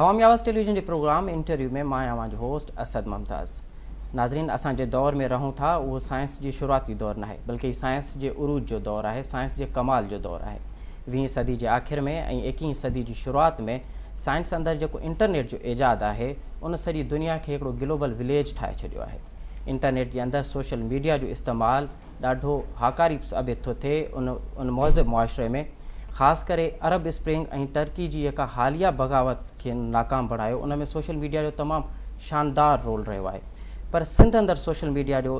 अवामी आवाज़ टेलीविजन के प्रोग्राम इंटरव्यू में मैं आवाज़ होस्ट असद मुमताज़। नाज़रीन, असां जे दौर में रहूं था वो साइंस जी शुरुआती दौर न है, बल्कि साइंस जे उरूज जो दौर है, साइंस जे कमाल जो दौर है। 20वीं सदी के आखिर में 21वीं सदी की शुरुआत में साइंस अंदर जो इंटरनेट जो ईजाद है उन सॼी दुनिया के एक ग्लोबल विलेज ठाहे छॾियो है। इंटरनेट के अंदर सोशल मीडिया जो इस्तेमाल ॾाढो हाकारी साबित थो थिए। उन मौज़ मुआशरे में ख़ासि करे अरब स्प्रिंग ऐं टर्की जी जेका हालिया बग़ावत के नाकाम बणायो, उन में सोशल मीडिया जो तमामु शानदार रोल रहियो आहे। पर सिंध अंदर सोशल मीडिया जो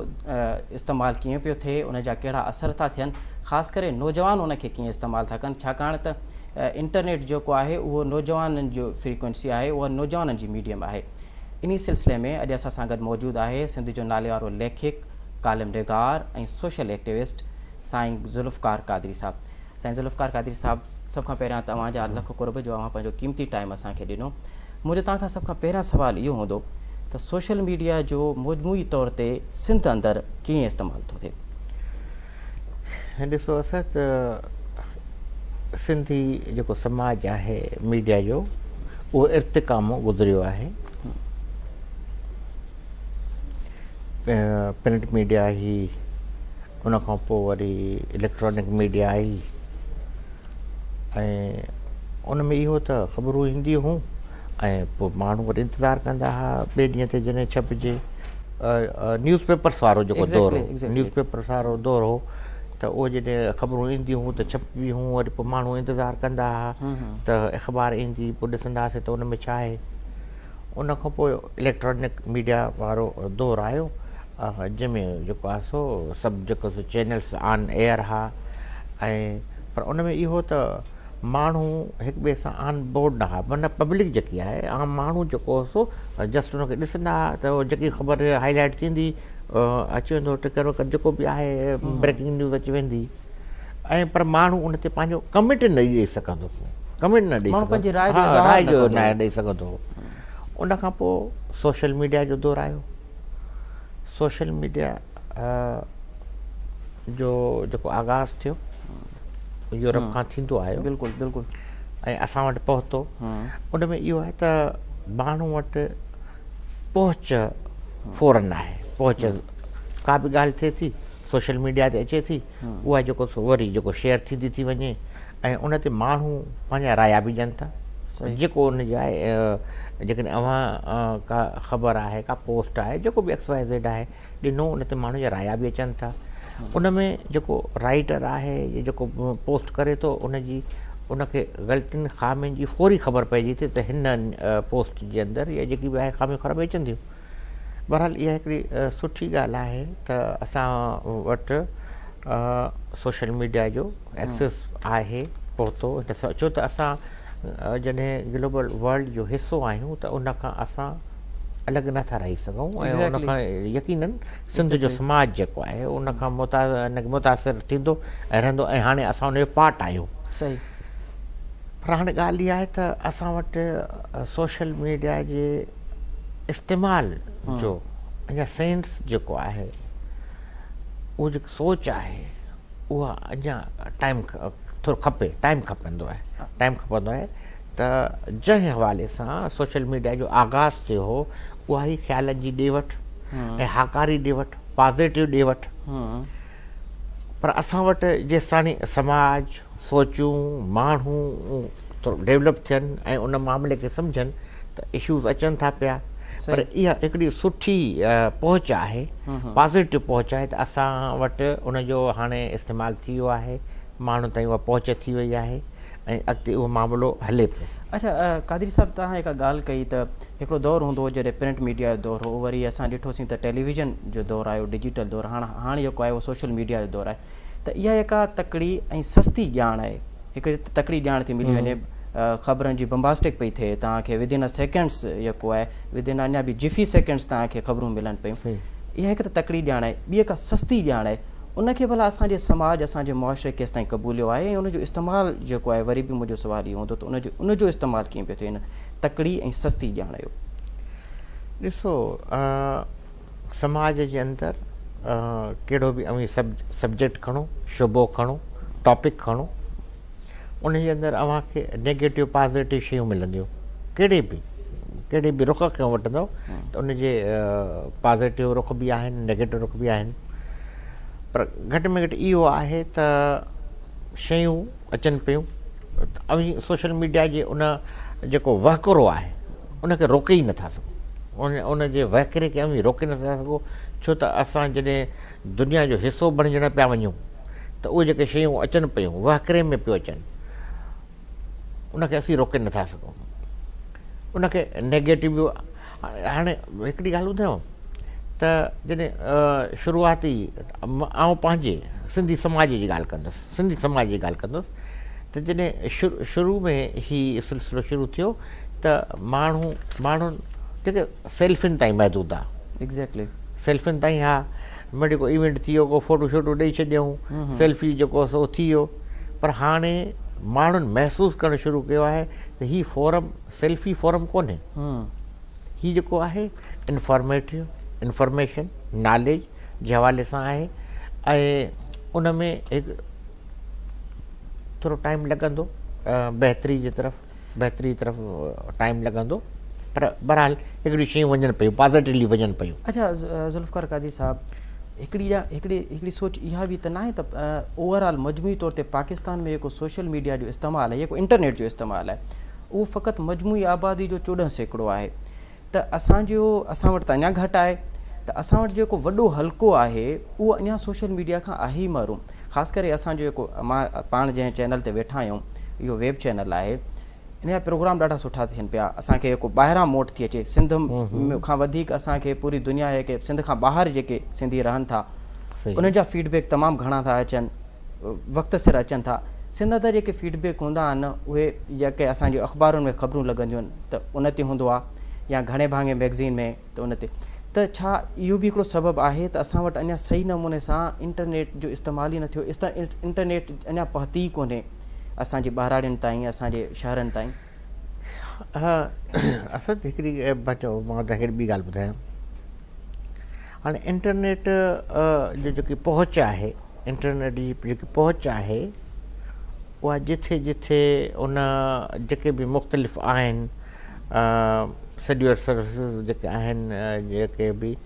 इस्तेमालु कीअं पियो थिए, उन जा कहिड़ा असर था थियनि, ख़ासि करे नौजवान उन खे कीअं इस्तेमालु था कनि, छाकाणि त इंटरनेट जेको आहे उहो नौजवाननि जो फ्रीक्वेंसी आहे, उहा नौजवाननि जी मीडियम आहे। इन सिलसिले में अॼु असां सां गॾु मौजूदु आहे सिंध जो नाले वारो लेखक, कालिम निगार ऐं सोशल एक्टिविस्ट साईं ज़ुल्फ़कार क़ादरी साहब। साईं ज़ुल्फ़कार क़ादरी साहब, सभ खां पहिरियां तव्हांजा लख कुर्ब जो अव्हां पंहिंजो क़ीमती टाइम असांखे ॾिनो। मुंहिंजो तव्हां खां सभ खां पहिरियां सुवालु इहो हूंदो त सोशल मीडिया जो मजमूई तौर ते सिंध अंदरि कीअं इस्तेमालु थो थिए? ॾिसो, असां त सिंधी जेको समाज आहे मीडिया जो उहो इर्तिकाम गुज़रियो आहे। प्रिंट मीडिया ई, उन खां पोइ वरी इलेक्ट्रॉनिक मीडिया आई ऐं उन में इहो त ख़बरूं ईंदियूं हुयूं ऐं पोइ माण्हू वरी इंतज़ारु कंदा हुआ ॿिए ॾींहं ते जॾहिं छपिजे। न्यूज़ पेपर्स वारो जेको दौरु हो, न्यूज़ पेपर्स वारो दौरु हो त उहो जॾहिं ख़बरूं ईंदियूं हुयूं त छपी हुयूं, वरी पोइ माण्हू इंतज़ारु कंदा हुआ त अख़बार ईंदी, पोइ ॾिसंदासीं त उन में छा आहे। उन खां पोइ इलेक्ट्रॉनिक मीडिया वारो दौरु आयो जंहिंमें जेको आहे सो सभु जेको सो चैनल्स ऑन एयर हुआ ऐं पर उन में इहो त माण्हू हिक ॿिए सां ऑन बोर्ड न हुआ, माना पब्लिक जेकी आहे आम माण्हू जेको सो जस्ट उनखे ॾिसंदा हुआ त उहो जेकी ख़बर हाईलाइट थींदी अची वेंदो टिकर वकर जेको बि आहे ब्रेकिंग न्यूज़ अची वेंदी ऐं पर माण्हू उन ते पंहिंजो कमेंट न ॾेई सघंदो हो, कमेंट न ॾेई सघंदो, राय जो न ॾेई सघंदो हो। उन खां पोइ सोशल मीडिया जो दौरु आयो। सोशल मीडिया जो जेको आगाज़ थियो यूरोप खां थींदो आयो, बिल्कुलु बिल्कुलु, ऐं असां वटि पहुतो। उन में इहो आहे त माण्हू वटि पहुच फ़ौरन आहे, पहुच का बि ॻाल्हि थिए थी सोशल मीडिया ते अचे थी, उहा जेको वरी जेको शेयर थींदी थी वञे ऐं उन ते माण्हू पंहिंजा राया बि ॾियनि था। जेको उनजी आहे जेकॾहिं अव्हां का ख़बर आहे, का पोस्ट आहे, जेको बि XYZ आहे ॾिनो, उन ते माण्हू जा राया बि अचनि था। उन में जेको राइटर आहे जेको पोस्ट करे थो उनखे ग़लतियुनि ख़ामियुनि जी फौरी ख़बर पइजी थी त हिन पोस्ट जे अंदरि या जेकी बि आहे ख़ामियूं ख़राब अचनि थियूं। बहरहाल इहा हिकिड़ी सुठी ॻाल्हि आहे त असां वटि सोशल मीडिया जो एक्सेस आहे पहुतो। छो त असां जॾहिं ग्लोबल वर्ल्ड जो हिसो आहियूं त उन खां असां अलॻि नथा रही सघूं ऐं उन खां यकीनन सिंध जो समाज जेको आहे उन खां मुतासिर थींदो ऐं रहंदो ऐं हाणे असां उनजो पार्ट आहियूं। सही। पर हाणे ॻाल्हि इहा आहे त असां वटि सोशल मीडिया जे इस्तेमाल जो अञा सेंस जेको आहे, उहो जेको सोच आहे, उहा अञा टाइम थोरो खपे, टाइम खपंदो आहे त जंहिं हवाले सां सोशल मीडिया जो आगाज़ थियो हो उहा ई ख़्यालनि जी ॾे वठि ऐं हाकारी ॾे वठि, पॉज़िटिव ॾे वठि। पर असां वटि जेसि ताणी समाज, सोचूं, माण्हू थोरो डेवलप थियनि ऐं उन मामले खे सम्झनि त इशूज़ अचनि था पिया। पर इहा हिकिड़ी सुठी पहुच आहे, पॉज़िटिव पहुच आहे त असां वटि उनजो हाणे इस्तेमालु थी वियो आहे, माण्हू ताईं उहा पहुच थी वई आहे ऐं अॻिते उहो मामिलो हले पियो। अच्छा क़ादरी साहब, तव्हां हिकु ॻाल्हि कई त हिकिड़ो दौरु हूंदो हो जॾहिं प्रिंट मीडिया जो दौरु हो, वरी असां ॾिठोसीं त टेलीविज़न जो दौरु आयो, डिजिटल दौरु, हाणे जेको आहे उहो सोशल मीडिया जो दौरु आहे। त इहा हिकु तकड़ी ऐं सस्ती ॼाण आहे, हिकिड़ी तकड़ी ॼाण थी मिली वञे, ख़बरनि जी बम्बास्टिक पई थिए, तव्हांखे विदिन अ सेकेंड्स जेको आहे, विदिन अञा बि जिफी सेकेंड्स तव्हांखे ख़बरूं मिलनि पियूं। इहा हिकु त तकड़ी ॼाण आहे। ॿी हिकु सस्ती ॼाण आहे, उनखे भला असांजे समाज, असांजे मुआशरे केसि ताईं क़बूलियो आहे ऐं उनजो इस्तेमालु जेको आहे, वरी बि मुंहिंजो सुवालु इहो हूंदो त उनजो इस्तेमालु कीअं पियो थिए हिन तकड़ी ऐं सस्ती ॼाण जो? ॾिसो, समाज जे अंदरि कहिड़ो बि अवी सब्जेक्ट खणो, शोबो खणो, टॉपिक खणो, उन जे अंदरि अव्हांखे नेगेटिव पॉज़िटिव शयूं मिलंदियूं, कहिड़े बि कहिड़े बि रुख खे वठंदो त उनजे पॉज़िटिव रुख बि आहिनि, नेगेटिव रुख बि आहिनि, पर घटि में घटि इहो आहे त शयूं अचनि पियूं ऐं सोशल मीडिया जे उन जेको वहकिरो आहे उनखे रोके ई नथा सघो, उनजे वहकिरे खे बि रोके नथा सघो, छो त असां जॾहिं दुनिया जो हिसो बणिजण पिया वञूं त उहे जेके शयूं अचनि पियूं वहकिरे में पियो अचनि, उनखे असीं रोके नथा सघूं, उनखे नेगेटिव। हाणे हिकिड़ी ॻाल्हि ॿुधायांव त जॾहिं शुरूआती आउं पंहिंजे सिंधी समाज जी ॻाल्हि कंदुसि त जॾहिं शुरू में ही सिलसिलो शुरू थियो त माण्हुनि जेके सेल्फियुनि ताईं महदूद आहे, एग्ज़ैक्टली सेल्फियुनि ताईं हा, मिड़ई को इवेंट थी वियो, को फ़ोटो शोटो ॾेई छॾियऊं, सेल्फी जेको सो थी वियो, पर हाणे माण्हुनि महसूसु करणु शुरू कयो आहे त ही फोरम सेल्फी फोरम कोन्हे, ही जेको आहे इंफॉर्मेशन नॉलेज जे हवाले सां आहे, ऐं उन में हिकु थोरो टाइम लॻंदो बहितरी तरफ़ टाइम लॻंदो, पर बहरहाल हिकिड़ी शयूं वञनि पियूं, पॉज़िटिवली वञनि पियूं। अच्छा ज़ुल्फ़िकार क़ादी साहब, हिकिड़ी सोच इहा बि त न आहे त ओवरऑल मजमूई तौर ते पाकिस्तान में जेको सोशल मीडिया जो इस्तेमालु आहे, जेको इंटरनेट जो इस्तेमालु आहे, उहो फ़क़ति मजमूई आबादी जो 14% आहे, त असां वटि त अञा घटि आहे, त असां वटि जेको वॾो हल्को आहे उहो अञा सोशल मीडिया खां आहे ई महरूम। ख़ासि करे असांजो जेको मां पाण जंहिं चैनल ते वेठा आहियूं, इहो वेब चैनल आहे, इन जा प्रोग्राम ॾाढा सुठा थियनि पिया, असांखे जेको ॿाहिरां मोट थी अचे, सिंध खां वधीक असांखे पूरी दुनिया जेके सिंध खां ॿाहिरि जेके सिंधी रहनि था उन जा फीडबैक तमामु घणा था अचनि, वक़्त सिर अचनि था। सिंध जा जेके फीडबैक हूंदा आहिनि उहे जेके असांजे अख़बारुनि में ख़बरूं लॻंदियूं आहिनि त उन ते हूंदो आहे, या घणे भाङे मैगज़ीन में त उन ते, त छा इहो बि हिकिड़ो सबबु आहे त असां वटि अञा सही नमूने सां इंटरनेट जो इस्तेमालु ई न थियो, इंटरनेट अञा पहुती ई कोन्हे असांजे ॿाहिराड़ियुनि ताईं, असांजे शहरनि ताईं? हा, असां हिकिड़ी मां तव्हांखे ॿी ॻाल्हि ॿुधायां, हाणे इंटरनेट जो जेकी पहुच आहे, इंटरनेट जी जेकी पहुच आहे उहा जिथे जिथे उन जेके बि मुख़्तलिफ़ आहिनि सेड्यूल सर्विसिस जेके आहिनि, जेके बि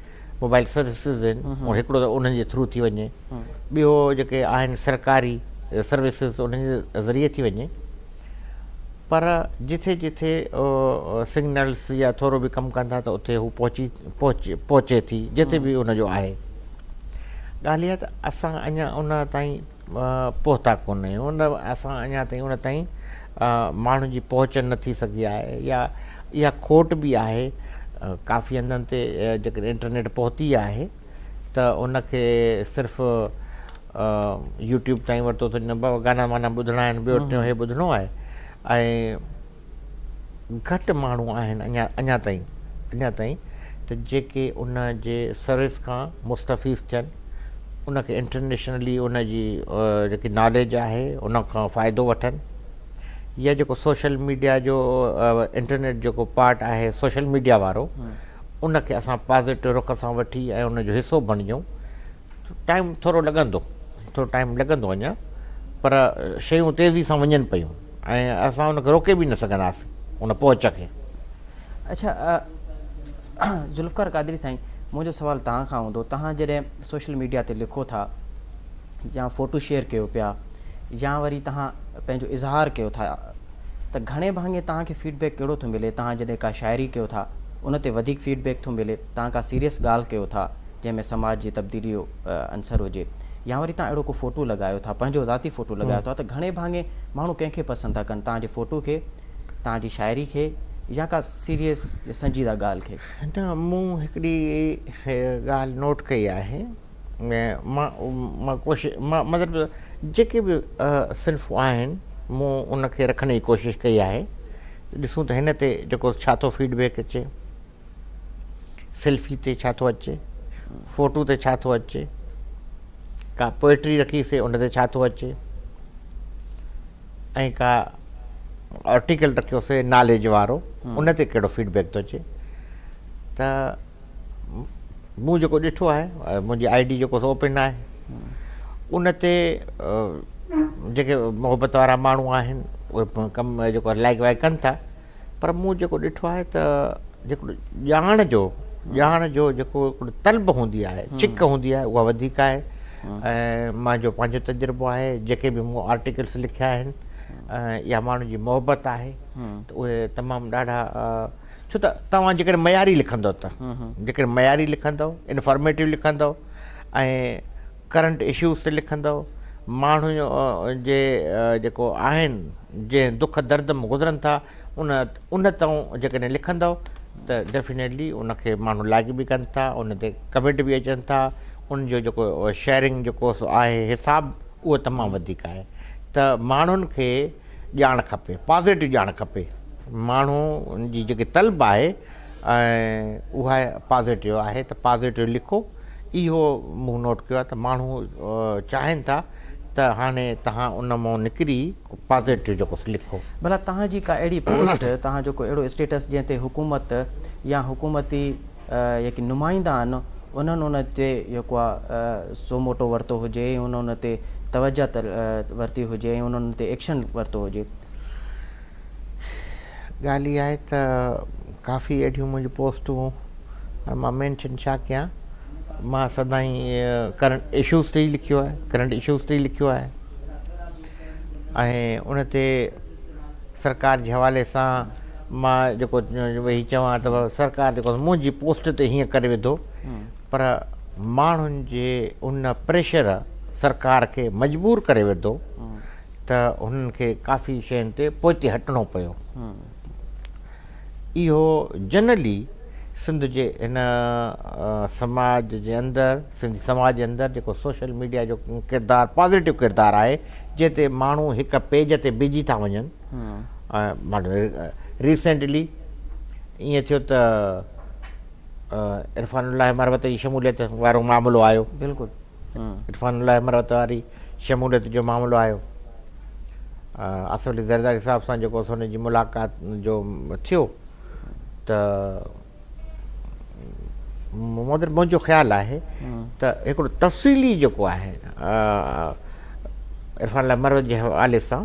मोबाइल सर्विसिस आहिनि, हिकिड़ो त उन्हनि जे थ्रू थी वञे, ॿियो जेके आहिनि सरकारी सर्विसिस उन्हनि जे ज़रिए थी वञे, पर जिथे जिथे सिग्नल्स या थोरो बि कमु कनि था त उते हू पहुचे थी, जिते बि उनजो आहे। ॻाल्हि इहा त असां अञा उन ताईं पहुता कोन आहियूं, असां अञा ताईं उन ताईं माण्हुनि जी पहुच न थी सघी आहे, या इहा खोट बि आहे। काफ़ी हंधनि ते जेकॾहिं इंटरनेट पहुती आहे त उनखे सिर्फ़ु यूट्यूब ताईं वरितो त गाना वाना ॿुधणा आहिनि, ॿियो टियों हे ॿुधणो आहे, ऐं घटि माण्हू आहिनि अञा ताईं त जेके उन जे सर्विस खां मुस्तफ़ीज़ थियनि, उनखे इंटरनेशनली उनजी जेकी नॉलेज आहे उन खां फ़ाइदो वठनि, या जेको सोशल मीडिया जो इंटरनेट जेको पार्ट आहे सोशल मीडिया वारो, उनखे असां पॉज़िटिव रुख सां वठी ऐं उनजो हिसो बणिजूं। टाइम थोरो लॻंदो अञा, पर शयूं तेज़ी सां वञनि पियूं ऐं असां उनखे रोके बि न सघंदासीं उन पहुच खे। अच्छा ज़ुल्फ़िकार क़ादरी साईं, मुंहिंजो सुवालु तव्हां खां हूंदो, तव्हां जॾहिं सोशल मीडिया ते लिखो था या फ़ोटो शेयर कयो पिया या वरी तव्हां पंहिंजो इज़हार कयो था, त घणे भाङे तव्हांखे फीडबैक कहिड़ो थो मिले? तव्हां जॾहिं का शाइरी कयो था उन ते वधीक फीडबैक थो मिले, तव्हां का सीरियस ॻाल्हि कयो था जंहिंमें समाज जी तब्दीली जो अंसर हुजे, या वरी तव्हां अहिड़ो को फ़ोटो लॻायो था, पंहिंजो ज़ाती फ़ोटो लॻायो था, त घणे भाङे माण्हू कंहिंखे पसंदि था कनि, तव्हांजे फ़ोटो खे, तव्हांजी शाइरी खे, या का सीरियस संजीदा ॻाल्हि खे? न, मूं हिकिड़ी ॻाल्हि नोट कई आहे, मां कोशिशि मतिलबु जेके बि सिन्फ़ूं आहिनि मूं उनखे रखण जी कोशिशि कई आहे। ॾिसूं त हिन ते जेको छा थो फीडबैक अचे, सेल्फी ते छा थो अचे, फ़ोटो ते छा थो अचे, का पोएट्री रखीसीं उन ते छा थो अचे, ऐं का आर्टिकल रखियोसीं नॉलेज वारो उन ते कहिड़ो फीडबैक थो अचे। त मूं जेको ॾिठो आहे, मुंहिंजी ID जेको ओपन आहे, उन ते जेके मोहबत वारा माण्हू आहिनि उहे कमु जेको लाइक वाइक कनि था, पर मूं जेको ॾिठो आहे त जेको ॼाण जो जेको हिकिड़ो तलब हूंदी आहे, चिक हूंदी आहे, उहा वधीक आहे। ऐं मुंहिंजो पंहिंजो तजुर्बो आहे, जेके बि मूं आर्टिकल्स लिखिया आहिनि या माण्हुनि जी मोहबत आहे त उहे तमामु ॾाढा, छो त तव्हां जेकॾहिं मयारी लिखंदव जेकॾहिं मयारी लिखंदव, इंफॉर्मेटिव लिखंदव ऐं करंट इशूज़ ते लिखंदव, माण्हू जे जेको आहिनि जंहिं दुख दर्द में गुज़रनि था उन तव्हां जेकॾहिं लिखंदव त डेफिनेटली उनखे माण्हू लाइक बि कनि था, उन ते कमेंट बि अचनि था, उनजो जेको शेयरिंग जेको आहे हिसाबु उहो तमामु वधीक आहे। त माण्हुनि खे ॼाण खपे, पॉज़िटिव ॼाण खपे। माण्हू जी जेकी तलब आहे ऐं उहा पॉज़िटिव आहे, त पॉज़िटिव लिखो। इहो मूं नोट कयो आहे त माण्हू चाहिनि था त हाणे तव्हां उन मां निकिरी पॉज़िटिव जेको लिखो। भला तव्हांजी का अहिड़ी पोस्ट, तव्हां जेको अहिड़ो स्टेटस जंहिं ते हुकूमत या हुकूमती जेके नुमाइंदा आहिनि उन्हनि उन ते जेको आहे सो मोटो वरितो हुजे, उन ते तवजह वरिती हुजे, उन्हनि ते एक्शन वरितो हुजे? ॻाल्हि इहा आहे त काफ़ी अहिड़ियूं मुंहिंजियूं पोस्टूं, मां मेंशन छा कयां, मां सदाईं करंट इशूज़ ते ई लिखियो आहे, करंट इशूज़ ते ई लिखियो आहे। ऐं उन ते सरकार जे हवाले सां मां जेको वेही चवां त सरकार जेको मुंहिंजी पोस्ट ते हीअं करे विधो, पर माण्हुनि जे उन प्रेशर सरकार खे मजबूर करे विधो त हुननि खे काफ़ी शयुनि ते पोइते हटिणो पियो। इहो जनरली सिंध जे हिन समाज जे अंदरि, सिंधी समाज जे अंदरि जेको सोशल मीडिया जो किरदारु, पॉज़िटिव किरदारु आहे, जंहिं ते माण्हू हिकु पेज ते बिजी था वञनि। माण्हू रिसेंटली ईअं थियो त इरफानुल्लाह मरवत जी शमूलियत वारो मामिलो आयो। बिल्कुलु, इरफानुल्लाह मरवत वारी शमूलियत जो मामिलो आयो। असफ अली ज़रदारी साहिब सां जेको हुनजी मुलाक़ात जो थियो त मुंहिंजो ख़्यालु आहे त हिकिड़ो तफ़सीली जेको आहे इरफानुल्लाह मरवत जे हवाले सां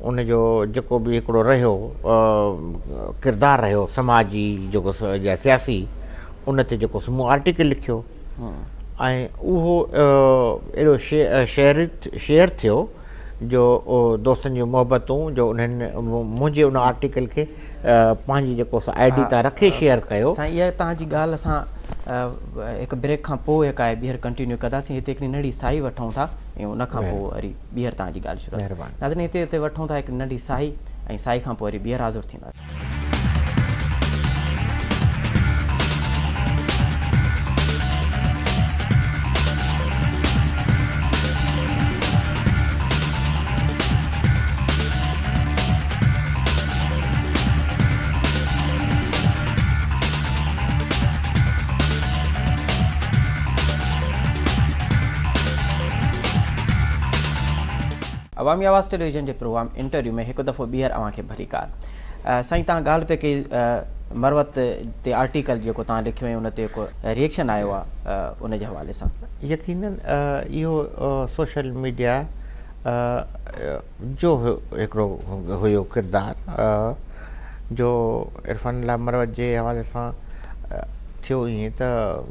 उनजो जेको बि हिकिड़ो रहियो किरदारु रहियो समाजी जेको या सियासी, उन ते जेको मूं आर्टिकल लिखियो ऐं उहो अहिड़ो शेयर थियो जो दोस्तनि जूं मोहबतूं जो उन्हनि मुंहिंजे उन आर्टिकल खे पंहिंजी जेको ID तां रखे शेयर कयो। साईं, इहा तव्हांजी ॻाल्हि असां हिकु ब्रेक खां पोइ काए ॿीहर कंटिन्यू कंदासीं। हिते हिकिड़ी नंढी साई वठूं था ऐं उन खां पोइ वरी ॿीहर तव्हांजी ॻाल्हि शुरू। महिरबानी। नाज़रीन, हिते वठूं था हिकु नंढी साई ऐं साई खां पोइ वरी ॿीहर हाज़ुर थींदासीं। अवामी आवाज़ टेलीविजन के प्रोग्राम इंटरव्यू में एक दफ़ो ॿीहर अव्हांखे भली कार। साईं, तव्हां ॻाल्हि पे कई मरवत ते आर्टिकल जेको तव्हां लिखियो ऐं उन ते जेको रिएक्शन आयो आहे उन जे हवाले सां। यकीनन इहो सोशल मीडिया जो हिकिड़ो हुयो किरदारु जो इरफानुल्लाह मरवत जे हवाले सां थियो। ईअं त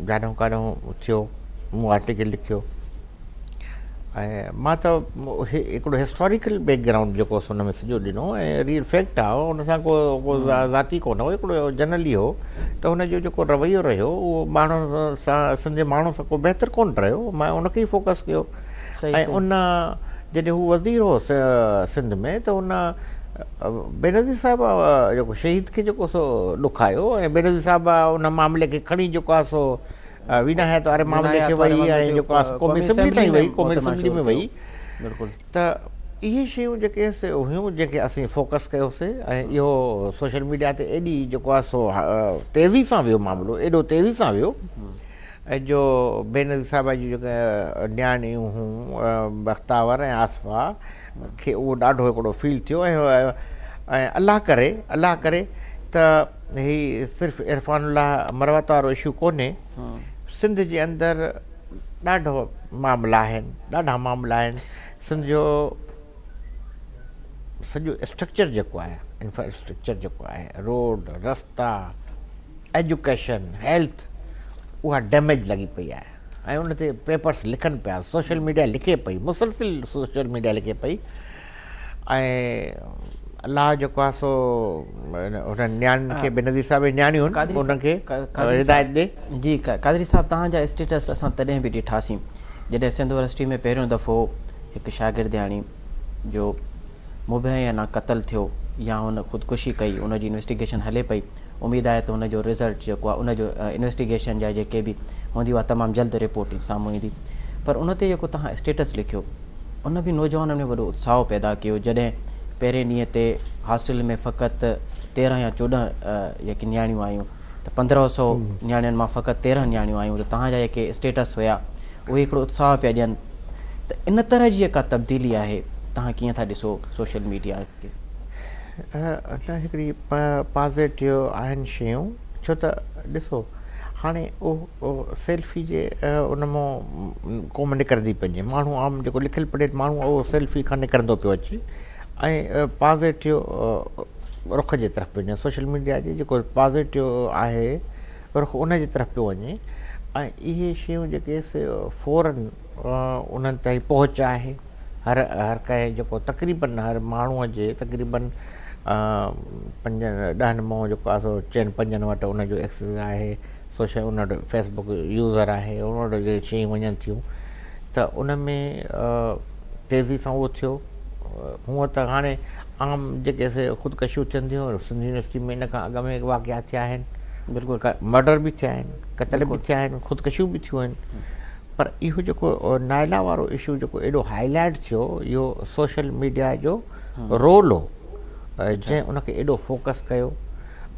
ॾाढो काॾों थियो, मूं आर्टिकल लिखियो ऐं मां त हिकिड़ो हिस्टोरिकल बैकग्राउंड जेको हुन में सॼो ॾिनो ऐं रियल फैक्ट आहे, हुन सां को ज़ाती कोन हो, हिकिड़ो जनरली हो त हुनजो जेको रवैयो रहियो उहो माण्हुनि सां, सिंध जे माण्हुनि सां को बहितर कोन रहियो। मां उनखे ई फोकस कयो ऐं उन जॾहिं हू वज़ीर हो सिंध में त उन बेनज़ीर साहिब जेको शहीद खे जेको सो ॾुखायो ऐं बेनज़ीर साहिब उन मामले खे खणी जेको आहे सो वीना हयात वारे मामले खे वई ऐं जेको आहे क़ौमी असेंबली ताईं वई, क़ौमी असेंबली में वई। बिल्कुलु, त इहे शयूं जेके हुयूं जेके असीं फोकस कयोसीं ऐं इहो सोशल मीडिया ते एॾी जेको आहे सो तेज़ी सां वियो मामिलो, एॾो तेज़ी सां वियो ऐं जो बेनज़ीर साहिब जी जेके न्याणियूं हूं बख़्तावर ऐं आसफ़ा खे उहो ॾाढो हिकिड़ो फील थियो ऐं अलाह करे त ही सिर्फ़ु इरफानुल्लाह मरवत वारो इशू कोन्हे। सिंध जे अंदरि ॾाढा मामला आहिनि। सिंध जो सॼो स्ट्रक्चर जेको आहे, इंफ्रास्ट्रक्चर जेको आहे, रोड रस्ता एजुकेशन हेल्थ उहा डैमेज लॻी पई आहे ऐं उन ते पेपर्स लिखनि पिया सोशल मीडिया लिखे पई मुसलसिल सोशल मीडिया लिखे पई ऐं अलाह जेको आहे सो हुन नियाणियुनि खे बेनज़ीर साहिब नियाणियूं आहिनि उनखे हिदायत ॾे जी कादरी साहिबु तव्हांजा स्टेटस असां तॾहिं बि ॾिठासीं जॾहिं सिंध यूनिवर्सिटी में पहिरियों दफ़ो हिकु शागिर्दियाणी जो मुबैना क़तल थियो या हुन ख़ुदकुशी कई उनजी इन्वेस्टिगेशन हले पई उमेदु आहे त हुनजो रिज़ल्ट जेको आहे उनजो इन्वेस्टिगेशन जा जेके बि हूंदी उहा तमामु जल्द रिपोर्ट साम्हूं ईंदी पर उन ते जेको तव्हां स्टेटस लिखियो उन बि नौजवाननि में वॾो उत्साह पैदा कयो जॾहिं पहिरें ॾींहं ते हॉस्टल में फ़क़ति 13 या 14 जेके नियाणियूं आयूं त 1500 नियाणियुनि मां फ़क़ति 13 नियाणियूं आयूं त तव्हांजा जेके स्टेटस हुया उहे हिकिड़ो उत्साह पिया ॾियनि त इन तरह जी जेका तब्दीली आहे तव्हां कीअं था ॾिसो सोशल मीडिया खे न हिकिड़ी पॉज़िटिव आहिनि शयूं छो त ॾिसो हाणे उहो सेल्फी जे उन मां को निकिरंदी पंहिंजे माण्हू आम जेको लिखियलु पढ़ियल माण्हू उहो सेल्फी खां निकिरंदो पियो अचे ऐं पॉज़िटिव रुख जे तरफ़ पियो वञे सोशल मीडिया जे जेको पॉज़िटिव आहे रुख उन जे तरफ़ पियो वञे ऐं इहे शयूं जेके फ़ौरन उन्हनि ताईं पहुच आहे हर कंहिं जेको तक़रीबन हर माण्हूअ जे तक़रीबन 5-10 मां जेको आहे सो 4-5 वटि उनजो एक्सेस आहे सोशल उन वटि फेसबुक यूज़र आहे उन वटि शयूं वञनि थियूं त उन में तेज़ी सां उहो थियो हूअं त हाणे आम जेके ख़ुदकशियूं थियनि थियूं सिंध यूनिवर्सिटी में इन खां अॻु में वाक़िया थिया आहिनि बिल्कुलु मर्डर बि थिया आहिनि क़तल बि थिया आहिनि ख़ुदकशियूं बि थियूं आहिनि पर इहो जेको नाइला वारो इशू जेको एॾो हाईलाइट थियो इहो सोशल मीडिया जो रोल हो जंहिं उनखे एॾो फोकस कयो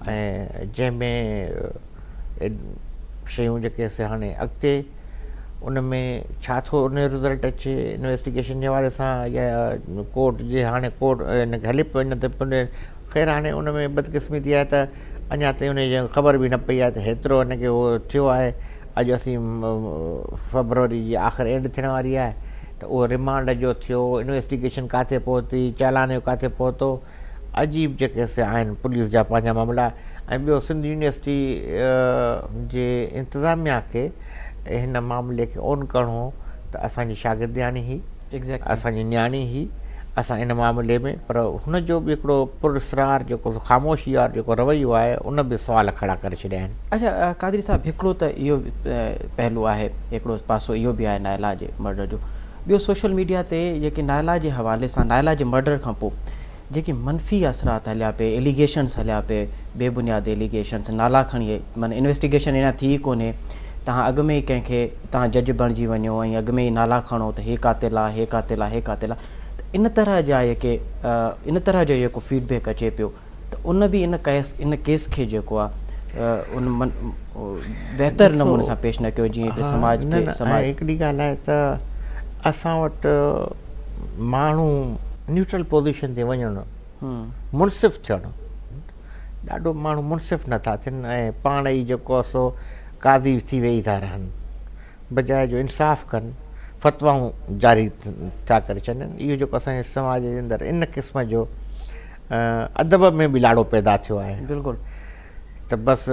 ऐं जंहिंमें शयूं जेके हाणे अॻिते उन में छा थो उन जो रिज़ल्ट अचे इन्वेस्टिगेशन जे हवाले सां या कोर्ट जे हाणे कोर्ट हिनखे हले पियो इन ते ख़ैर हाणे उन में बदकिस्मती आहे त अञा ताईं उनजी ख़बर बि न पई आहे त हेतिरो हिनखे उहो थियो आहे अॼु असीं फरवरी जी आख़िर एंड थियण वारी आहे त उहो रिमांड जो थियो इन्वेस्टिगेशन किथे पहुती चालान जो किथे पहुतो अजीब जेके आहिनि पुलिस जा पंहिंजा मामला ऐं ॿियो सिंध यूनिवर्सिटी जे इंतिज़ामिया खे हिन मामले खे ऑन करिणो त असांजी शागिर्दियाणी ही असांजी नियाणी ही असां इन मामले में पर हुनजो बि हिकिड़ो पुरस्रार जेको ख़ामोशी वारो जेको रवैयो आहे उन बि सुवाल खड़ा करे छॾिया आहिनि अच्छा कादरी साहिबु हिकिड़ो त इहो पहलू आहे हिकिड़ो पासो इहो बि आहे नाइला जे मर्डर जो ॿियो सोशल मीडिया ते जेके नाइला जे हवाले सां नाइला जे मर्डर खां पोइ जेके मनफ़ी असरात हलिया पे एलिगेशन्स हलिया पे बेबुनियाद एलिगेशन्स नाला खणी माना इन्वेस्टिगेशन अञा थी कोन्हे तव्हां अॻु में ई कंहिंखे तव्हां जज बणिजी वञो ऐं अॻु में ई नाला खणो त हे कातिल आहे हे कातिल आहे हे कातिल आहे त इन तरह जा जेके इन तरह जो जेको फीडबैक अचे पियो त उन बि इन केस खे जेको आहे उन बहितर नमूने सां पेश न कयो जीअं समाज खे हिकिड़ी ॻाल्हि आहे त असां वटि माण्हू न्यूट्रल पोज़ीशन ते वञणु मुनसिफ़ थियणु ॾाढो माण्हू मुनसिफ़ नथा थियनि ऐं पाण ई जेको आहे सो काज़ी थी वेही था रहनि बजाए जो इंसाफ़ कनि फ़तवाऊं जारी था करे छॾनि इहो जेको असांजे समाज जे अंदरि इन क़िस्म जो अदब में बि लाड़ो पैदा थियो आहे बिल्कुलु त बसि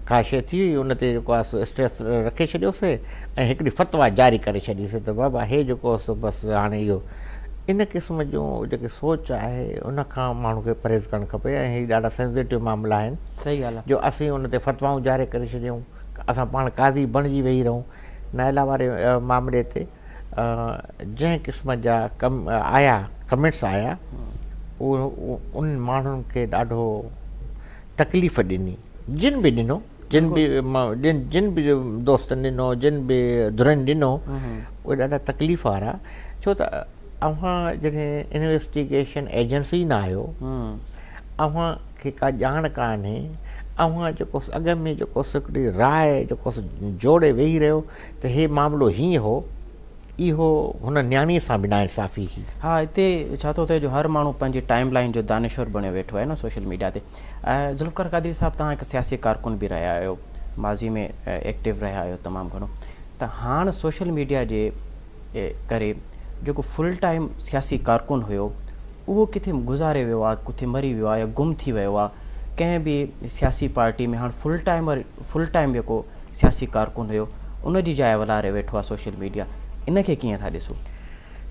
का शइ थी हुई उन ते जेको आहे सो स्ट्रेस रखे छॾियोसीं ऐं हिकिड़ी फ़तवा जारी करे छॾीसीं त बाबा हे जेको सो बसि हाणे इहो इन क़िस्म जूं जेके सोच आहे उन खां माण्हू खे परहेज़ करणु खपे ऐं हीअ ॾाढा सेंसिटिव मामला आहिनि सही ॻाल्हि आहे जो असीं उन ते फ़तवाऊं जारी करे छॾियूं असां पाण काज़ी बणिजी वेही रहूं नाइला वारे मामले ते जंहिं क़िस्म जा आया कमेंट्स आया उहो उन माण्हुनि खे ॾाढो तकलीफ़ ॾिनी जिन बि ॾिनो जिन बि दोस्तनि ॾिनो जिन बि धुरनि ॾिनो उहे ॾाढा तकलीफ़ वारा छो त अव्हां जॾहिं इन्वेस्टिगेशन एजेंसी न आहियो अव्हां खे का ॼाण कान्हे अव्हां जेको अॻ में जेको हिकिड़ी राय जेको जोड़े वेही रहियो त हे मामिलो हीअं हो इहो हुन नियाणीअ सां बि नाइंसाफ़ी हुई हा हिते छा थो थिए जो हर माण्हू पंहिंजी टाइम लाइन जो दानिश्वर बणियो वेठो आहे न सोशल मीडिया ते ज़ुल्फ़िकार क़ादरी साहिबु तव्हां हिकु सियासी कारकुन बि रहिया आहियो माज़ी में एक्टिव रहिया आहियो तमामु घणो त हाणे सोशल मीडिया जे करे जेको फुल टाइम सियासी कारकुन हुयो उहो किथे गुज़ारे वियो आहे किथे मरी वियो आहे या गुम थी वियो आहे कंहिं बि सियासी पार्टी में हाणे फुल टाइम जेको सियासी कारकुन हुयो उन जी जाइ वलारे वेठो आहे सोशल मीडिया, इनखे कीअं था ॾिसो?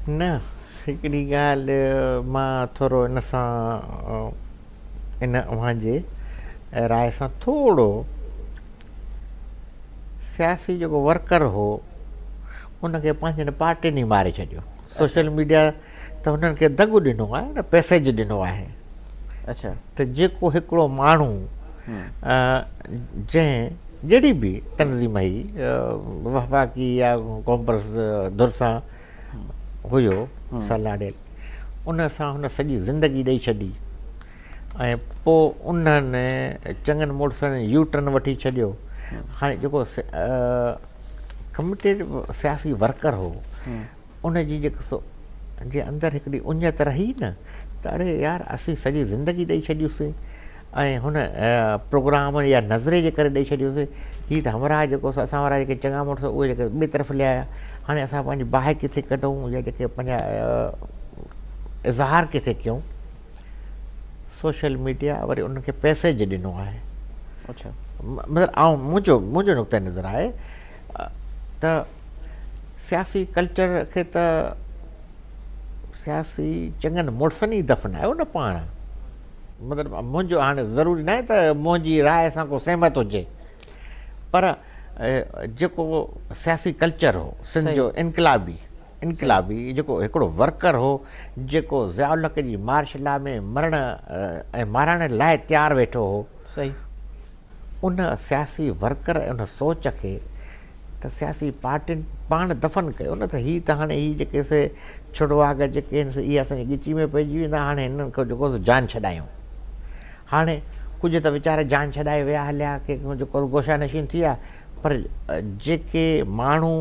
न, हिकिड़ी ॻाल्हि मां थोरो इन सां इन अव्हांजे राय सां थोरो, सियासी जेको वर्कर हो उनखे पंहिंजे पार्टियुनि ई मारे छॾियो। सोशल मीडिया त हुननि खे दगु ॾिनो आहे न, पैसेज ॾिनो आहे। अच्छा, त जेको हिकिड़ो माण्हू जहिड़ी बि तनज़ीम हुई, वफ़ाक़ी या कॉम्पस धुर सां हुयो सलाह, उन सां हुन सॼी ज़िंदगी ॾेई छॾी ऐं पोइ उन्हनि चङनि मुड़ुसनि यू टर्न वठी छॾियो। हाणे जेको कमिटेड सियासी वर्कर हो उनजी जेको जे अंदरि हिकिड़ी उञत रही न, त अड़े यार असीं सॼी ज़िंदगी ॾेई छॾियोसीं ऐं हुन प्रोग्राम या नज़रे जे करे ॾेई छॾियोसीं। हीअ त हमरा जेको असां वारा जेके चङा मुड़ुस उहे जेके ॿिए तरफ़ लिया, हाणे असां पंहिंजी बाहि किथे कढूं या जेके पंहिंजा इज़हार किथे कयूं। सोशल मीडिया वरी उनखे पैसेज ॾिनो आहे। अच्छा, मतिलबु मुंहिंजो नुक़्ते नज़र आहे त सियासी कल्चर खे त सियासी चङनि मुड़ुसनि ई दफ़नायो न पाण। मतिलबु मुंहिंजो हाणे ज़रूरी न आहे त मुंहिंजी राय सां को सहमत हुजे, पर जेको सियासी कल्चर हो सिंध जो इनकलाबी जेको हिकिड़ो वर्कर हो, जेको ज़ियाउल हक़ जी मार्शल में मरण ऐं मारण लाइ तयारु वेठो हो, सही, उन सियासी वर्कर ऐं उन सोच खे त सियासी पार्टियुनि पाण दफ़न कयो न। त हीअ त हाणे हीअ जेके से छुड़वाग जेके आहिनि इहे असांजी ॻिची में पइजी वेंदा। हाणे हिननि खां जेको जान छॾायूं, हाणे कुझु त वीचारा जान छॾाए विया हलिया के जेको गोशा नशीन थी विया, पर जेके माण्हू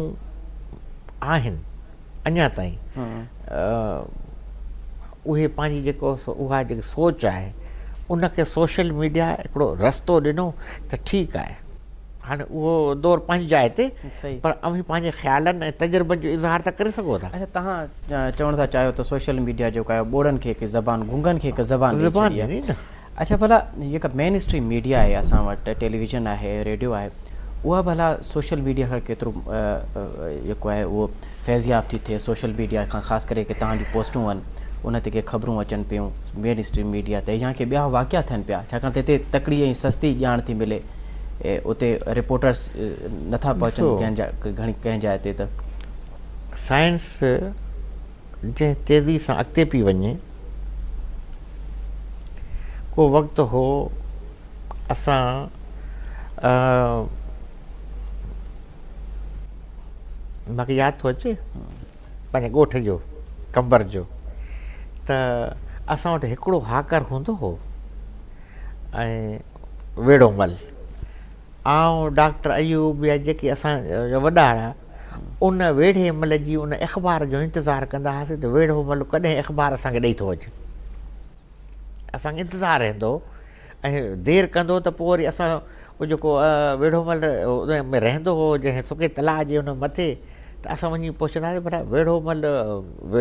आहिनि अञा ताईं उहे पंहिंजी जेको उहा जेकी सोच आहे उनखे सोशल मीडिया हिकिड़ो रस्तो ॾिनो त ठीकु आहे। हाणे उहो दौरु पंहिंजी जाइ ते, पर अव्हीं पंहिंजे ख़्यालनि ऐं तजुर्बनि जो इज़हार त करे सघो था। अच्छा, तव्हां चवणु था चाहियो त सोशल मीडिया जेको आहे ॿोड़नि खे हिकु ज़बान, गुंगनि खे हिकु ज़बान ॾेई न। अच्छा, भला जेका मेन स्ट्रीम मीडिया आहे असां वटि, टेलीविज़न आहे, रेडियो आहे, उहा भला सोशल मीडिया खां केतिरो जेको आहे उहो फैज़याब थी थिए? सोशल मीडिया खां ख़ासि करे की तव्हांजी पोस्टूं आहिनि उन ते के ख़बरूं अचनि पियूं मेन स्ट्रीम मीडिया ते, या के ॿिया वाक़िया थियनि पिया, छाकाणि त हिते तकड़ी ऐं सस्ती ॼाण थी मिले, उते रिपोर्टर्स नथा पहुचनि कंहिं जाइ ते। त साइंस जंहिं तेज़ी सां अॻिते पई वञे, को वक़्तु हो असां मूंखे यादि थो अचे पंहिंजे ॻोठ जो कंबर जो, त असां वटि हिकिड़ो हाकर हूंदो हो ऐं वेड़ोमल ऐं डॉक्टर अयूब या जेके असांजा वॾा हुआ, उन वेड़ेमल जी उन अख़बार जो इंतज़ारु कंदा हुआसीं त वेड़ोमल कॾहिं अख़बार असांखे ॾेई थो अचे। असांखे इंतज़ारु रहंदो ऐं देरि कंदो त पोइ वरी असां उहो जेको वेड़ोमल उन में रहंदो हो जंहिं सुके तलाउ जे हुन मथे, त असां वञी पुछंदासीं भला वेड़ोमल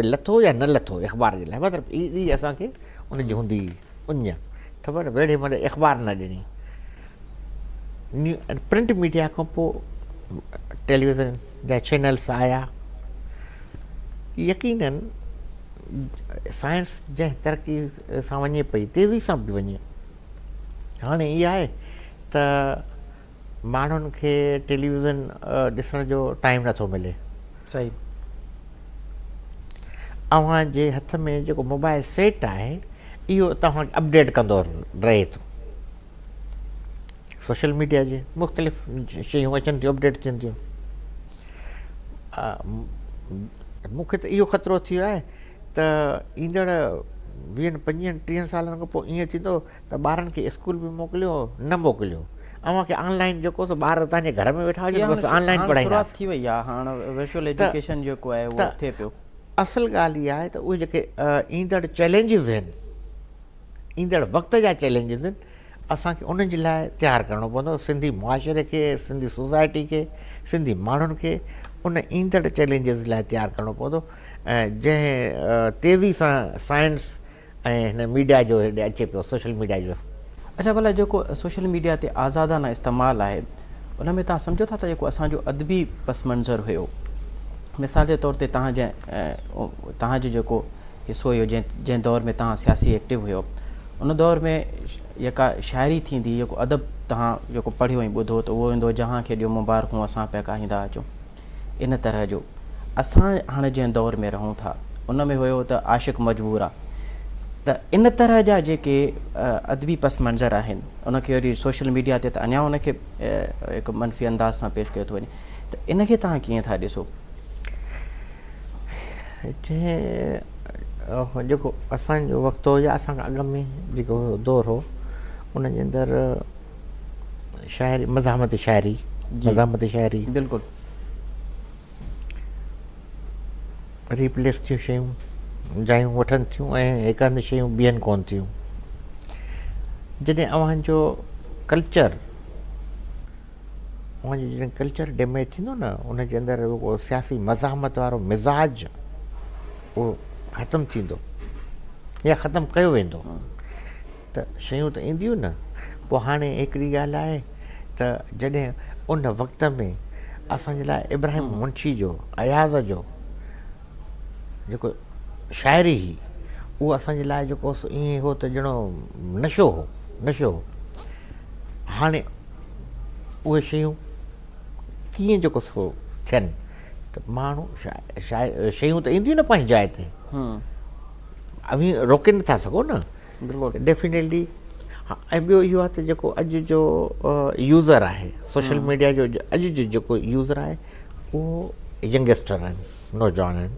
लथो या न लथो अख़बार जे लाइ। मतिलबु ई असांखे उनजी हूंदी उञ ख़बर, वेड़ेमल अख़बार न ॾिनी। प्रिंट मीडिया खां पोइ टेलीविज़न जा चैनल्स आया। यकीनन साइंस जंहिं तरक़ी सां वञे पई, तेज़ी सां बि वञे, हाणे इहा आहे त माण्हुनि खे टेलीविज़न ॾिसण जो टाइम नथो मिले। सही, अव्हांजे हथ में जेको मोबाइल सेट आहे इहो तव्हांखे अपडेट कंदो रहे थो। सोशल मीडिया जे मुख़्तलिफ़ शयूं अचनि थियूं, अपडेट थियनि थियूं। मूंखे त इहो ख़तरो थी वियो आहे त ईंदड़ 20-25-30 सालनि खां पोइ ईअं थींदो त ॿारनि खे स्कूल बि मोकिलियो न मोकिलियो, अव्हांखे ऑनलाइन जेको ॿार तव्हांजे घर में वेठा हुजनि, बसि ऑनलाइन पढ़ाईंदा थी वई आहे। हाणे वर्चुअल एजुकेशन जेको आहे उहो थिए पियो। असल ॻाल्हि इहा आहे त उहे जेके ईंदड़ चैलेंजिस आहिनि, ईंदड़ वक़्त जा चैलेंजिस आहिनि, असांखे उन जे लाइ तयारु करिणो पवंदो। सिंधी मुआशिरे खे, सिंधी सोसाइटी खे, सिंधी माण्हुनि खे उन ईंदड़ चैलेंजिस लाइ तयारु करिणो पवंदो। ऐं जंहिं तेज़ी सां साइंस ऐं हिन मीडिया जो हेॾे अचे पियो, सोशल मीडिया जो। अच्छा भला जेको सोशल मीडिया ते आज़ादाना इस्तेमालु आहे उन में तव्हां सम्झो था त जेको असांजो अदबी पस मंज़र हुयो, मिसाल जे तौर ते तव्हांजो जेको हिसो हुयो जंहिं दौर में तव्हां सियासी एक्टिव हुयो, उन दौर में जेका शाइरी थींदी, जेको अदब तव्हां जेको पढ़ियो ऐं ॿुधो त उहो ईंदो जहां खे ॾियो मुबारकूं असां पिया ॻाईंदा अचूं। इन तरह जो असां हाणे जंहिं दौर में रहूं था उन में हुयो त आशिक़ मजबूर आहे, त इन तरह जा जेके अदबी पस मंज़र आहिनि उनखे वरी सोशल मीडिया ते त अञा उनखे हिकु मनफ़ी अंदाज़ सां पेश कयो थो वञे, त इनखे तव्हां कीअं था ॾिसो? जेको असांजो वक़्तु हो या असांखां अॻ में जेको दौर हो उनजे अंदरि शाइरी मज़ामती शाइरी बिल्कुलु रिप्लेस थियूं शयूं, जायूं वठनि थियूं ऐं हिकु हंधि शयूं ॿियनि कोन थियूं। जॾहिं अव्हांजो कल्चर डैमेज थींदो न, उनजे अंदरि उहो सियासी मज़ामत वारो मिज़ाज उहो ख़तमु थींदो या ख़तमु कयो वेंदो त शयूं त ईंदियूं न। पोइ हाणे हिकिड़ी ॻाल्हि आहे त जॾहिं उन वक़्त में असांजे लाइ इब्राहिम मुंशी जो अयाज़ जो जेको शाइरी हुई उहो असांजे लाइ जेको ईअं हो त ॼणो नशो हो। हाणे उहे शयूं कीअं जेको सो थियनि त माण्हू शयूं त ईंदियूं न पंहिंजी जाइ ते, अभी रोके नथा सघो न डेफिनेटली। ऐं ॿियो इहो आहे त जेको अॼु जो यूज़र आहे सोशल मीडिया जो, अॼु जो जेको यूज़र आहे उहो यंगस्टर आहिनि, नौजवान आहिनि।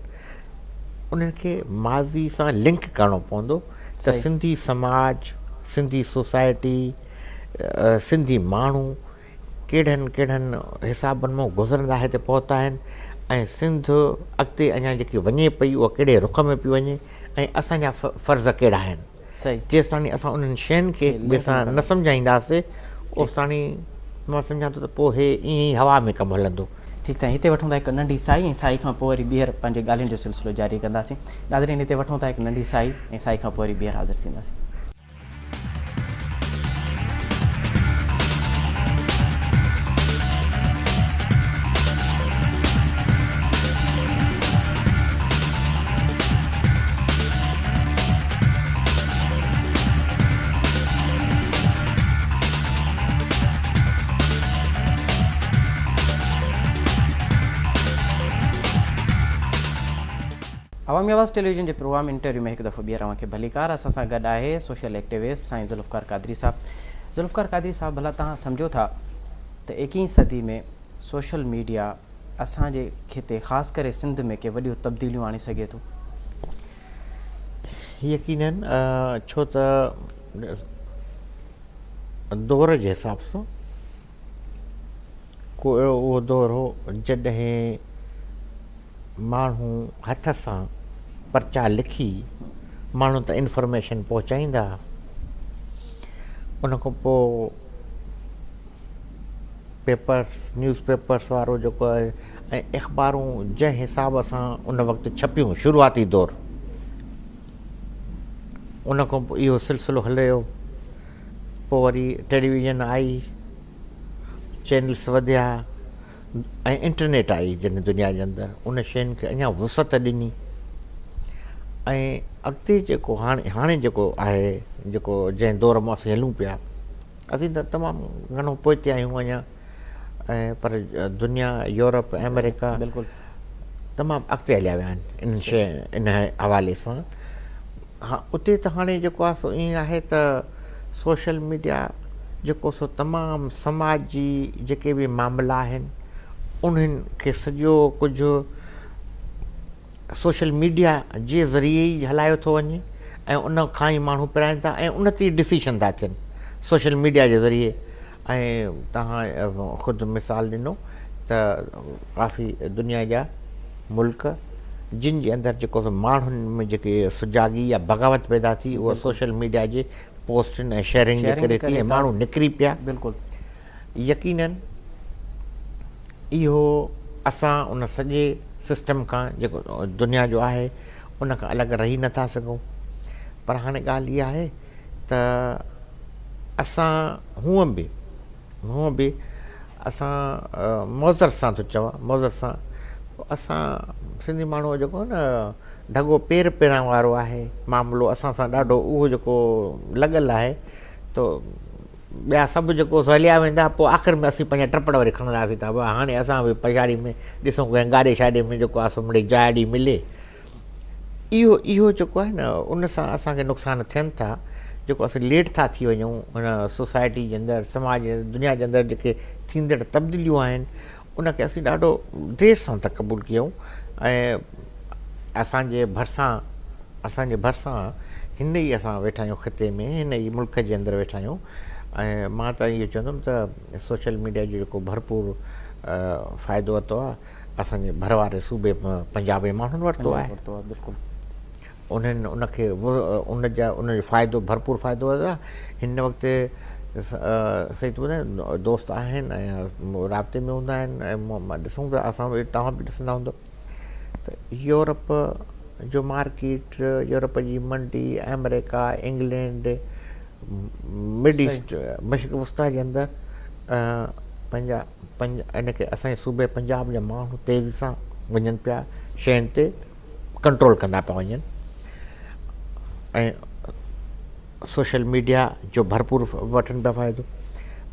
उन्हनि खे माज़ी सां लिंक करिणो पवंदो त सिंधी समाज, सिंधी सोसाइटी, सिंधी माण्हू कहिड़नि हिसाबनि मां गुज़रंदा हिते पहुता आहिनि ऐं सिंध अॻिते अञा जेकी वञे पई उहा कहिड़े रुख में पई वञे ऐं असांजा फ़र्ज़ कहिड़ा आहिनि। जेसि ताणी असां उन्हनि शयुनि खे ॿिए सां न सम्झाईंदासीं ओसि ताणी मां सम्झां थो त पोइ हे ईअं ई हवा में कमु हलंदो। ठीकु आहे, हिते वठूं था हिकु नंढी साई ऐं साई खां पोइ वरी ॿीहर पंहिंजे ॻाल्हियुनि जो सिलसिलो जारी कंदासीं। नाज़रीन हिते वठूं था हिकु नंढी साई ऐं साई खां पोइ वरी ॿीहर हाज़िर थींदासीं। अवामी आवाज़ टेलीविजन के प्रोग्राम इंटरव्यू में एक दफ़ो ॿीहर अव्हांखे भलीकार। असां सां गॾु आहे सोशल एक्टिविस्ट साईं ज़ुल्फ़कार क़ादरी साहब। ज़ुल्फ़कार क़ादरी साहब, भला तव्हां सम्झो था त 21वीं सदी में सोशल मीडिया असांजे खिते ख़ासि करे सिंध में के वॾियूं तब्दीलियूं आणे सघे थो? यकीनन, छो त दौर जे हिसाब सां को उहो दौर हो जॾहिं माण्हू हथ सां पर्चा लिखी माण्हू त इंफॉर्मेशन पहुचाईंदा, उन खां पोइ न्यूज़ पेपर्स वारो जेको आहे ऐं अख़बारूं जंहिं हिसाब सां उन वक़्तु छपियूं, शुरूआती दौरु, उन खां पोइ इहो सिलसिलो हलियो। पोइ वरी टेलीविज़न आई, चैनल्स वधिया ऐं इंटरनेट आई जॾहिं दुनिया जे अंदरि, उन शयुनि खे अञा वुसत ॾिनी। ऐं अॻिते जेको हाणे जेको आहे, जेको जंहिं दौर मां असीं हलूं पिया, असीं त तमामु घणो पोइते आहियूं अञा, ऐं पर दुनिया, यूरोप, अमेरिका बिल्कुलु तमामु अॻिते हलिया विया आहिनि इन हवाले सां। हा, उते त हाणे जेको आहे सो ईअं आहे त सोशल मीडिया जेको सो तमामु समाज जी जेके बि मामला आहिनि उन्हनि खे सॼो कुझु सोशल मीडिया जे ज़रिए ई हलायो थो वञे ऐं उन खां ई माण्हू पिराइनि था ऐं उन ते डिसीशन था थियनि सोशल मीडिया जे ज़रिए। ऐं तव्हां ख़ुदि मिसाल ॾिनो त काफ़ी दुनिया जा मुल्क जिन जे अंदरि जेको माण्हुनि में जेके सुजागी या बग़ावत पैदा थी, उहा सोशल मीडिया जे पोस्टनि ऐं शेयरिंग जे करे थी ऐं माण्हू निकिरी पिया। बिल्कुलु यकीनन इहो असां उन सॼे सिस्टम खां जेको दुनिया जो आहे उन खां अलॻि रही नथा सघूं। पर हाणे ॻाल्हि इहा आहे त असां हूअं बि असां मौज़र सां थो चवां, मौज़र सां असां सिंधी माण्हूअ जेको न ढॻो पेर पेरण वारो आहे मामिलो असां सां ॾाढो उहो जेको लॻल आहे, त ॿिया सभु जेको हलिया वेंदा, पोइ आख़िर में असीं पंहिंजा टपड़ वरी खणंदासीं था। हाणे असां बि पछाड़ी में ॾिसूं कंहिं गाॾे शाॾे में जेको आहे सो मिड़ई जाइ मिले, इहो जेको आहे न उन सां असांखे नुक़सान थियनि था, जेको असीं लेट था थी वञूं हुन सोसाइटी जे अंदरि, समाज दुनिया जे अंदरि जेके थींदड़ तब्दीलियूं आहिनि उनखे असीं ॾाढो देरि सां था क़बूल कयूं। ऐं असांजे भरिसां हिन ई असां वेठा आहियूं ख़िते में, हिन ई मुल्क जे अंदरि वेठा आहियूं। ऐं मां त इहो चवंदुमि त सोशल मीडिया जो जेको भरपूर फ़ाइदो वरितो आहे असांजे भर वारे सूबे पंजाब जे माण्हुनि वरितो आहे। बिल्कुलु उन्हनि उनखे उनजो फ़ाइदो भरपूर फ़ाइदो वरितो आहे। हिन वक़्तु सही थो ॿुधायां, दोस्त आहिनि ऐं राब्ते में हूंदा आहिनि ऐं ॾिसूं था, असां बि तव्हां बि ॾिसंदा हूंदो त यूरोप जो मार्केट, यूरोप जी मंडी, अमेरिका, इंग्लैंड, मिड ईस्ट, मशरिक़ वस्ता जे अंदरि इनखे असांजे सूबे पंजाब जा माण्हू तेज़ी सां वञनि पिया, शयुनि ते कंट्रोल कंदा पिया वञनि। ऐं सोशल मीडिया जो भरपूर वठनि पिया फ़ाइदो।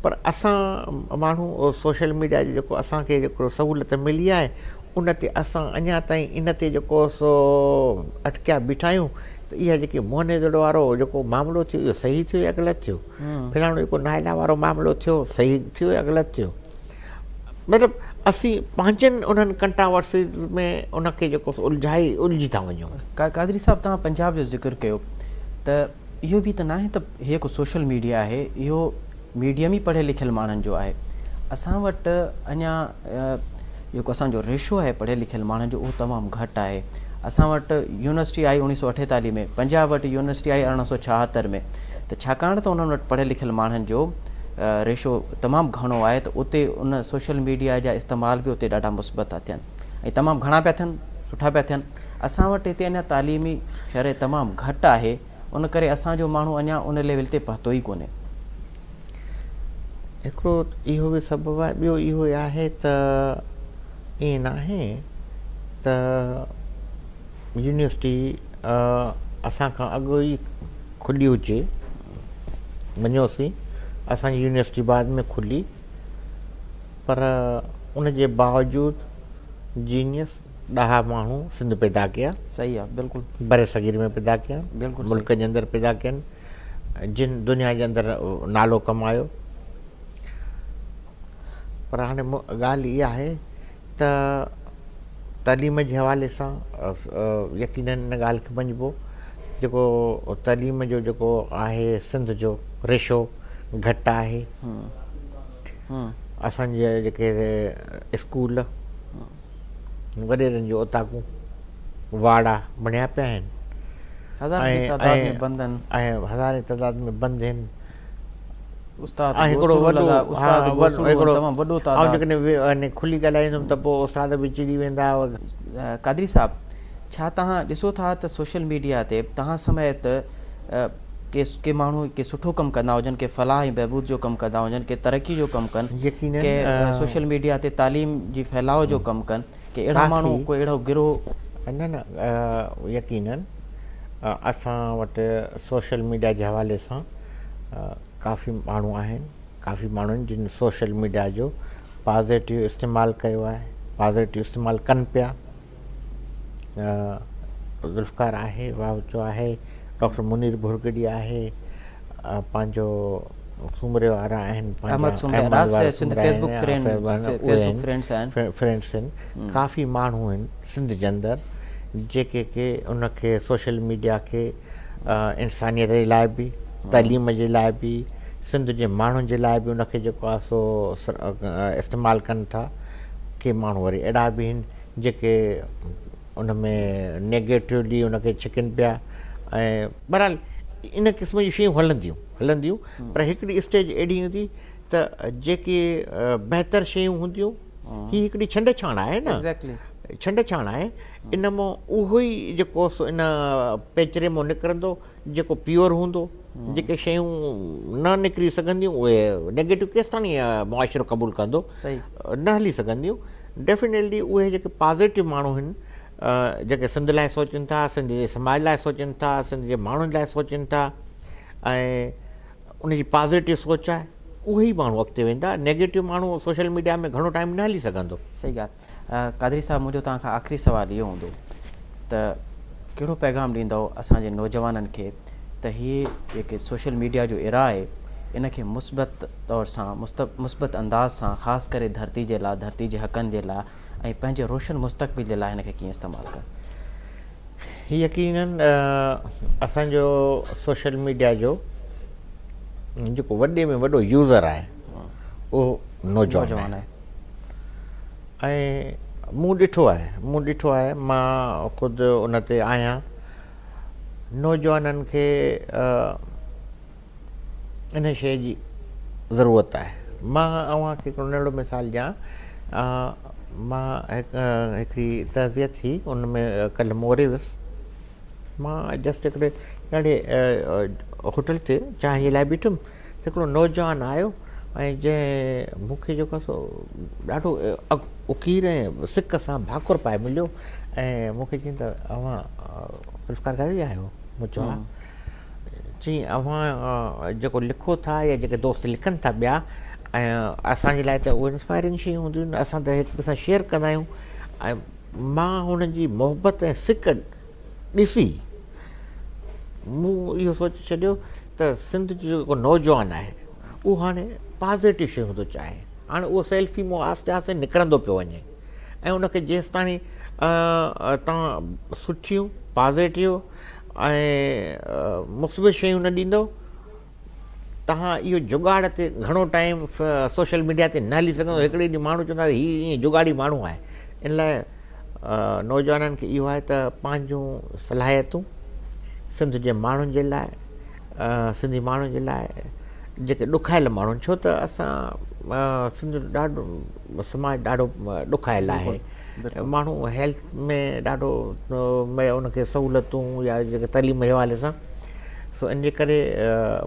पर असां माण्हू सोशल मीडिया जो जेको असांखे जेको सहूलियत मिली आहे उन ते असां अञा ताईं इन ते जेको सो अटकिया बीठा आहियूं। त इहा जेकी मोहने जोड़ वारो जेको मामिलो थियो, इहो सही थियो या ग़लति थियो? फिलहाणो जेको नाइला वारो मामिलो थियो, सही थियो या ग़लति थियो? मतिलबु असीं पंहिंजनि उन्हनि कंट्रावर्सीज़ में उनखे जेको उलझी था वञूं। कादरी साहिबु, तव्हां पंजाब जो ज़िक्र कयो त इहो बि त न आहे त हीअ को सोशल मीडिया आहे, इहो मीडियम ई पढ़ियल लिखियल माण्हुनि जो आहे। असां वटि अञा जेको असांजो रेशो आहे पढ़ियल लिखियल माण्हुनि जो उहो तमामु घटि आहे। असां वटि यूनिवर्सिटी आई 1948 में, पंजाब वटि यूनिवर्सिटी आई 1876 में। त छाकाणि त उन्हनि वटि पढ़ियल लिखियल माण्हुनि जो रेशो तमामु घणो आहे, त उते उन सोशल मीडिया जा इस्तेमाल बि उते ॾाढा मुस्बत था थियनि ऐं तमामु घणा पिया थियनि, सुठा पिया थियनि। असां वटि हिते अञा तालीमी शरह तमामु घटि आहे, उन करे असांजो माण्हू अञा उन लेवल ते पहुतो ई कोन्हे। हिकिड़ो इहो बि सबबु आहे, ॿियो इहो आहे त ईअं न आहे त यूनिवर्सिटी असांखां अॻु ई खुली हुजे। मञोसीं असांजी यूनिवर्सिटी बाद में खुली, पर उनजे बावजूदि जीनियस ॾह माण्हू सिंध पैदा कया। सही आहे, बिल्कुलु बर सगीर में पैदा कया, बिल्कुलु मुल्क जे अंदरि पैदा कयनि, जिन दुनिया जे अंदरि नालो कमायो। पर हाणे ॻाल्हि इहा आहे त तालीम जे हवाले सां यकीनन इन ॻाल्हि खे मञिबो, जेको तालीम जो जेको आहे सिंध जो रेशो घटि आहे। असांजे जेके स्कूल, वॾेरनि जो उताकूं वाड़ा बणिया पिया आहिनि, हज़ारे तादाद में बंदि आहिनि। खुली ॻाल्हाईंदुमि त पोइ उस्ताद बि चिड़ी वेंदा। कादरी साहिबु, छा तव्हां ॾिसो था त सोशल मीडिया ते तव्हां समेत के माण्हू के सुठो कमु कंदा हुजनि, के फलाह ऐं बहबूद जो कमु कंदा हुजनि, के तरक़ी जो कमु कनि, के सोशल मीडिया ते तालीम जी फैलाव जो कमु कनि, के अहिड़ा माण्हू, कोई अहिड़ो गिरोह? न यकीनन असां वटि सोशल मीडिया जे हवाले सां काफ़ी माण्हू आहिनि, काफ़ी माण्हुनि जिन सोशल मीडिया जो पॉज़िटिव इस्तेमालु कयो आहे, पॉज़िटिव इस्तेमालु कनि पिया। ज़ुल्फ़कार आहे, वावचो आहे, डॉक्टर मुनीर भुरगडी आहे, पंहिंजो सूमरे वारा आहिनि, फ्रेंड्स आहिनि, काफ़ी माण्हू आहिनि सिंध जे अंदरि जेके के उनखे सोशल मीडिया खे इंसानियत जे लाइ बि, तालीम जे लाइ बि, सिंध जे माण्हुनि जे लाइ बि उनखे जेको आहे सो इस्तेमालु कनि था। के माण्हू वरी अहिड़ा बि आहिनि जेके उन में नेगेटिवली उनखे छिकनि पिया। ऐं बहरहाल इन क़िस्म जी शयूं हलंदियूं, पर हिकिड़ी स्टेज अहिड़ी हूंदी त जेके बहितर शयूं हूंदियूं, ही हिकिड़ी छंड छाण आहे न। छंड छाण आहे इन मां उहो ई जेको इन पेचरे मां निकिरंदो जेको प्योर हूंदो जेके शयूं न निकिरी सघंदियूं उहे नेगेटिव केस ताणी मुआशिरो क़बूलु कंदो न हली सघंदियूं डेफिनेटली उहे जेके पॉज़िटिव माण्हू आहिनि जेके सिंध लाइ सोचनि था सिंध जे समाज लाइ सोचनि था सिंध जे माण्हुनि लाइ सोचनि था ऐं उनजी पॉज़िटिव सोच आहे उहे ई माण्हू अॻिते वेंदा नेगेटिव माण्हू सोशल मीडिया में घणो टाइम न हली सघंदो सही ॻाल्हि कादरी साहिबु मुंहिंजो तव्हां खां आख़िरी सुवालु इहो हूंदो त कहिड़ो पैगाम ॾींदव असांजे नौजवाननि खे त हीअ जेके सोशल मीडिया जो एरा आहे इनखे मुस्बत तौर सां मुस्बत अंदाज़ सां ख़ासि करे धरती जे लाइ धरती जे हक़नि जे लाइ ऐं पंहिंजे रोशन मुस्तक़बिल जे लाइ हिनखे कीअं इस्तेमालु कनि यकीनन असांजो सोशल मीडिया जो जेको वॾे में वॾो यूज़र आहे उहो नौजवान आहे ऐं मूं ॾिठो आहे मां ख़ुदि उन ते आहियां नौजवाननि खे इन शइ जी ज़रूरत आहे मां अव्हांखे हिकिड़ो नंढो मिसाल ॾियां मां हिकिड़ी तज़ियत थी उन में कल्ह मोरे वियुसि मां जस्ट हिकिड़े ॾाढे होटल ते चांहि जे लाइ बीठुमि त हिकिड़ो नौजवान आयो ऐं जंहिं मूंखे जेको सो ॾाढो उकीर ऐं सिक सां भाकुर पाए मिलियो ऐं मूंखे चई त अव्हां ज़ुल्फ़िकार कादरी आहियो मूं चयो चई अव्हां जेको लिखो था या जेके दोस्त लिखनि था ॿिया ऐं असांजे लाइ त उहे इंस्पायरिंग शयूं हूंदियूं आहिनि असां त हिक ॿिए सां शेयर कंदा आहियूं ऐं मां हुननि जी मोहबत ऐं सिक ॾिसी मूं इहो सोचे छॾियो त सिंध जो जेको नौजवान आहे उहो हाणे पॉज़िटिव शयूं थो चाहे हाणे उहो सेल्फी मां आहिस्ते आहिस्ते निकिरंदो पियो वञे ऐं उनखे जेसि ताणी तव्हां सुठियूं पॉज़िटिव ऐं मुस्बित शयूं न ॾींदव तव्हां इहो जुगाड़ ते घणो टाइम सोशल मीडिया ते न हली सघंदो हिकिड़े ॾींहुं माण्हू चवंदा हीअ ईअं जुगाड़ी माण्हू आहे इन लाइ नौजवाननि खे इहो आहे त पंहिंजूं सलाहियतूं सिंध जे माण्हुनि जे लाइ सिंधी माण्हुनि जे लाइ जेके ॾुखायल माण्हू छो त असां सिंध ॾाढो समाज ॾाढो ॾुखायल आहे माण्हू हेल्थ में ॾाढो उनखे सहूलियतूं या जेके तइलीम जे हवाले सां सो इन जे करे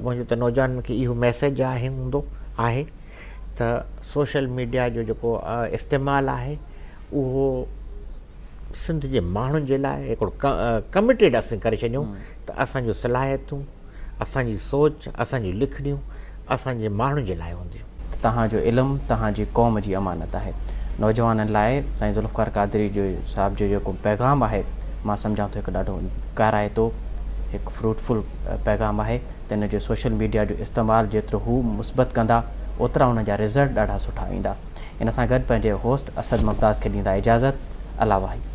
मुंहिंजो त नौजवाननि खे इहो मैसेज आहे त सोशल मीडिया जो जेको इस्तेमालु आहे उहो सिंध जे माण्हुनि जे लाइ हिकिड़ो कमिटेड असीं करे छॾियूं त असांजूं सलाहियतूं असांजी सोच असांजी लिखड़ियूं असांजे माण्हुनि जे लाइ हूंदियूं तव्हांजो इल्मु तव्हांजी क़ौम जी अमानत आहे नौजवाननि लाइ साईं ज़ुल्फ़िकार कादरी जो साहिब जो जेको पैगाम आहे मां सम्झां थो हिकु ॾाढो काराइतो हिकु फ्रूटफुल पैगाम आहे त हिन जो सोशल मीडिया जो इस्तेमालु जेतिरो हू मुस्बत कंदा ओतिरा हुन जा रिज़ल्ट ॾाढा सुठा ईंदा इन सां गॾु पंहिंजे होस्ट असद मुमताज़ खे ॾींदा इजाज़त अला वाहिद